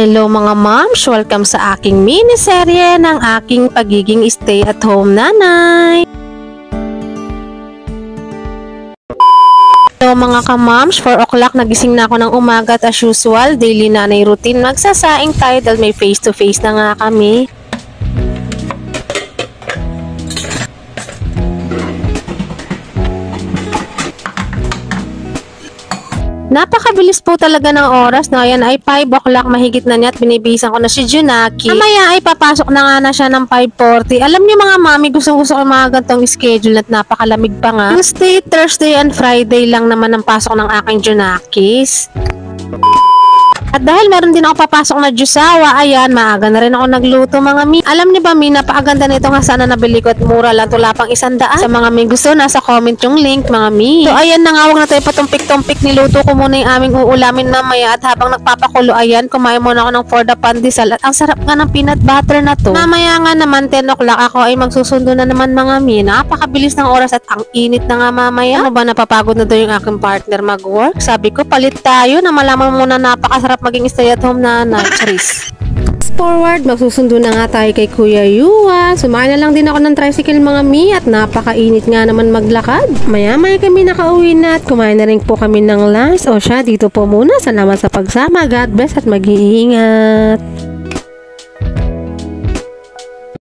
Hello mga moms! Welcome sa aking miniserye ng aking pagiging stay-at-home nanay. Hello mga ka-moms! 4 o'clock nagising na ako ng umaga at as usual, daily nanay routine. Magsasaing tayo dahil may face-to-face na nga kami. Napakabilis po talaga ng oras, no? Ayan ay 5 o'clock, mahigit na niya at binibisan ko na si Junaki. Mamaya ay papasok na nga na siya ng 5:40. Alam niyo mga mami, gustong-gusto ko mga gantong schedule at napakalamig pa nga. Tuesday, Thursday, and Friday lang naman ang pasok ng aking Junakis. At dahil meron din ako papasok na jusawa, ayan, maaga na rin ako nagluto mga mi. Alam niyo ba mi, napakaganda nito nga sana nabili ko at mura lang, tula pang 100. Sa mga mi gusto, nasa comment yung link mga mi. So ayan na nga, huwag na tayo patumpik-tumpik, niluto ko muna yung aming uulamin mamaya at habang nagpapakulo, ayan, kumain muna ako ng for the pandesal at ang sarap nga ng peanut butter na to. Mamaya nga naman 10 o'clock ako ay magsusundo na naman mga mi. Napakabilis ng oras at ang init na nga mamaya. Ano ba, napapagod na daw yung aking partner mag-work? Sabi ko, palit tayo na malaman muna napakasarap maging stay-at-home nanay. Charis. Forward, magsusundo na nga tayo kay Kuya Yuwa. Sumakay na lang din ako ng tricycle mga mi at napakainit nga naman maglakad. Maya-maya kami nakauwi na at kumain na rin po kami ng lunch. O siya, dito po muna. Salamat sa pagsama. God bless at mag-iingat.